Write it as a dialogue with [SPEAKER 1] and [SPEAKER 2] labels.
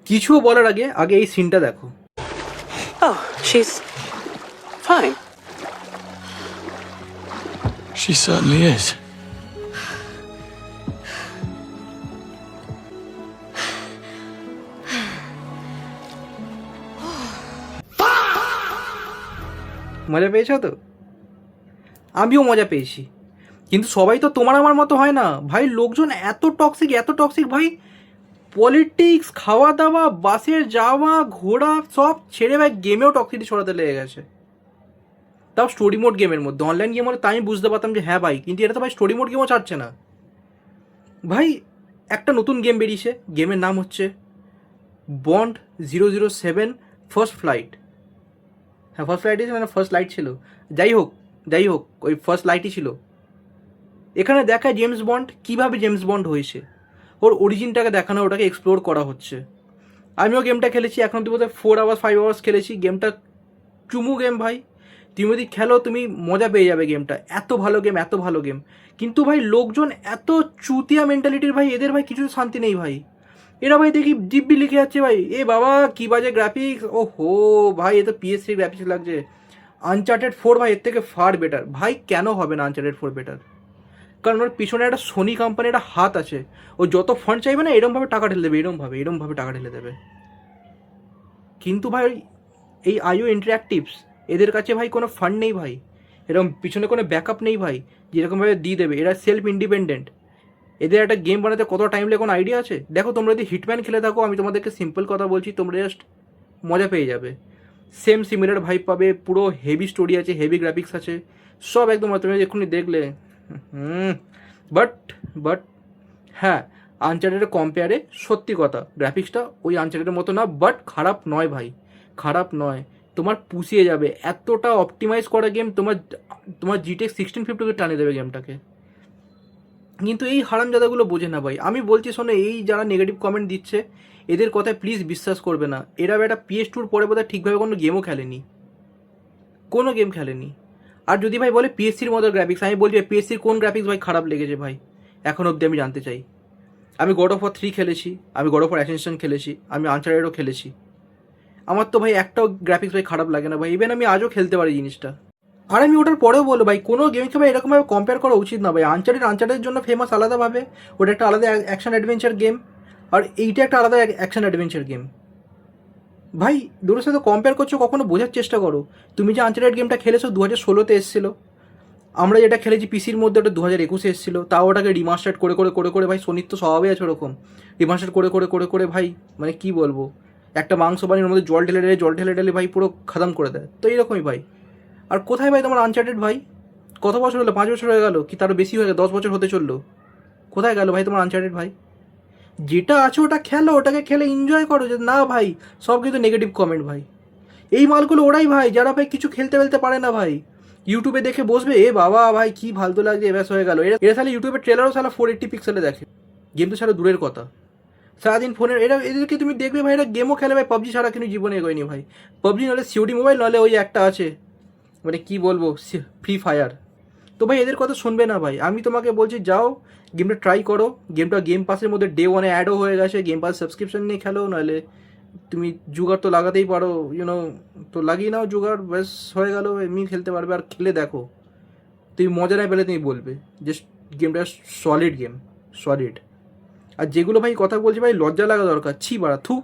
[SPEAKER 1] কিছু বলার আগে আগে এই সিনটা দেখো।
[SPEAKER 2] Oh, she's fine.
[SPEAKER 3] She certainly is.
[SPEAKER 1] মজা পেয়েছো তো? আমিও মজা পেয়েছি, কিন্তু সবাই তো তোমার আমার মতো হয় না ভাই। লোকজন এত টক্সিক ভাই। পলিটিক্স, খাওয়া দাওয়া, বাসের যাওয়া, ঘোরা সব ছেড়ে ভাই গেমেও টক্সিটি ছড়াতে লেগে গেছে। তাও স্টোরি মোড গেমের মধ্যে। অনলাইন গেম হলে তাই আমি বুঝতে পারতাম যে হ্যাঁ ভাই, কিন্তু এটা তো ভাই স্টোরি মোড গেমও ছাড়ছে না ভাই। একটা নতুন গেম বেরিয়েছে, গেমের নাম হচ্ছে বন্ড 007 ফার্স্ট ফ্লাইট। হ্যাঁ, ফার্স্ট ফ্লাইট মানে ফার্স্ট লাইট ছিল। যাই হোক ওই ফার্স্ট লাইটই ছিল। এখানে দেখায় জেমস বন্ড কীভাবে জেমস বন্ড হয়েছে, ওর অরিজিনটাকে দেখানো, ওটাকে এক্সপ্লোর করা হচ্ছে। আমিও গেমটা খেলেছি, এখন অব্দি বোধহয় 4 আওয়ার্স 5 আওয়ার্স খেলেছি। গেমটা চুমু গেম ভাই, তুমি যদি খেলো তুমি মজা পেয়ে যাবে গেমটা। এত ভালো গেম। কিন্তু ভাই লোকজন এত চুতিয়া মেন্টালিটির ভাই, এদের ভাই কিছু শান্তি নেই ভাই। এরা ভাই দেখি দিব্যি লিখে যাচ্ছে ভাই, এ বাবা কী বাজে গ্রাফিক্স, ও হো ভাই এ তো PS3 গ্রাফিক্স লাগছে। আনচার্টেড 4 ভাই এর থেকে ফার বেটার। ভাই কেন হবে না আনচার্টেড 4 বেটার? কারণ ওর পিছনে একটা সোনি কোম্পানির একটা হাত আছে। ও যত ফান্ড চাইবে না এরমভাবে টাকা ঢেলে দেবে, এরমভাবে টাকা ঢেলে দেবে। কিন্তু ভাই এই IO ইন্টারঅ্যাক্টিভস, এদের কাছে ভাই কোনো ফান্ড নেই ভাই, এরকম পিছনে কোনো ব্যাকআপ নেই ভাই যেরকমভাবে দিয়ে দেবে। এরা সেলফ ইন্ডিপেন্ডেন্ট। এদের একটা গেম বানাতে কত টাইম লাগে কোনো আইডিয়া আছে? দেখো তোমরা যদি হিটম্যান খেলে থাকো, আমি তোমাদেরকে সিম্পল কথা বলছি, তোমরা জাস্ট মজা পেয়ে যাবে। সেম সিমিলার ভাইব পাবে, পুরো হেভি স্টোরি আছে, হেভি গ্রাফিক্স আছে, সব একদম তুমি এক্ষুনি দেখলে। বাট হ্যাঁ, আনচার্টেডের কম্পেয়ারে সত্যি কথা গ্রাফিক্সটা ওই আনচার্টেডের মতো না, বাট খারাপ নয় ভাই, খারাপ নয়। তোমার পুষিয়ে যাবে এতটা অপটিমাইজ করা গেম। তোমার GTX 1650 টানিয়ে দেবে গেমটাকে। কিন্তু এই হারামজাদাগুলো বোঝে না ভাই। আমি বলছি শোনো, এই যারা নেগেটিভ কমেন্ট দিচ্ছে এদের কথায় প্লিজ বিশ্বাস করবে না। এরা একটা PS2 পরে বোধহয় ঠিকভাবে কোনো গেমও খেলেনি, কোনো গেম খেলেনি। আর যদি ভাই বলে PS3 মতো গ্রাফিক্স, আমি বলছি PS3 কোন গ্রাফিক্স ভাই খারাপ লেগেছে ভাই এখন অবধি আমি জানতে চাই। আমি গড অফ ওয়ার 3 খেলেছি, আমি গড অফ ওয়ার অ্যাসেনশন খেলেছি, আমি আনচার্টেডও খেলেছি। আমার তো ভাই একটাও গ্রাফিক্স ভাই খারাপ লাগে না ভাই। ইভেন আমি আজও খেলতে পারি জিনিসটা। আর আমি ওটার পরেও বলবো ভাই, কোনো গেমকে ভাই এরকমভাবে কম্পেয়ার করা উচিত না ভাই। আনচার্টেডের জন্য ফেমাস আলাদাভাবে, ওটা একটা আলাদা অ্যাকশন অ্যাডভেঞ্চার গেম, আর এইটা একটা আলাদা অ্যাকশন অ্যাডভেঞ্চার গেম। ভাই দুটোর সাথে কম্পেয়ার করছো, কখনো বোঝার চেষ্টা করো। তুমি যে আনচার্টেড গেমটা খেলেছো 2016-তে এসেছিলো, আমরা যেটা খেলেছি পিসির মধ্যে ওটা 2021-এ এসেছিলো। তাও ওটাকে রিমাস্টার্ড করে ভাই, সোনির তো স্বভাবই আছে ওরকম, রিমাস্টার্ড করে ভাই, মানে কি বলবো, একটা মাংস বানির মধ্যে জল ঢেলে ভাই পুরো খতম করে দেয়। তো এইরকমই ভাই। আর কোথায় ভাই তোমার আনচার্টেড ভাই? কত বছর হলো? 5 বছর হয়ে গেল কি তারও বেশি হয়ে গেল, 10 বছর হতে চললো। কোথায় গেল ভাই তোমার আনচার্টেড ভাই? যেটা আছে ওটা খেলো, ওটাকে খেলে এনজয় করো। যে না ভাই সব কিন্তু নেগেটিভ কমেন্ট ভাই। এই মালগুলো ওরাই ভাই যারা ভাই কিছু খেলতে পারে না ভাই, ইউটিউবে দেখে বসবে, এ বাবা ভাই কি ফালতু লাগছে, ব্যাস হয়ে গেল। এরা তাহলে ইউটিউবের ট্রেলারও সালা 480 পিক্সেলে দেখে। গেম তো ছাড়া দূরের কথা, সারাদিন ফোনের এদেরকে তুমি দেখবে ভাই, এরা গেমও খেলে ভাই, পাবজি ছাড়া কিন্তু জীবনে এগোয়নি ভাই। পাবজি নাহলে সিওডি মোবাইল, নাহলে ওই একটা আছে মানে কি বলবো, ফ্রি ফায়ার। তো ভাই এদের কথা শুনবে না ভাই। আমি তোমাকে বলছি যাও গেমটা ট্রাই করো। গেমটা গেম পাসের মধ্যে ডে 1-এ অ্যাডও হয়ে গেছে। গেম পাস সাবস্ক্রিপশন নিয়ে খেলো, নাহলে তুমি জুগার তো লাগাতেই পারো, তো লাগিয়ে নাও জুগার, ব্যাস হয়ে গেল, এমনি খেলতে পারবে। আর খেলে দেখো, তুমি মজা না পেলে তুমি বলবে যে গেমটা সলিড গেম, সলিড। আর যেগুলো ভাই কথা বলছি ভাই লজ্জা লাগা দরকার, ছি বাড়া, থু।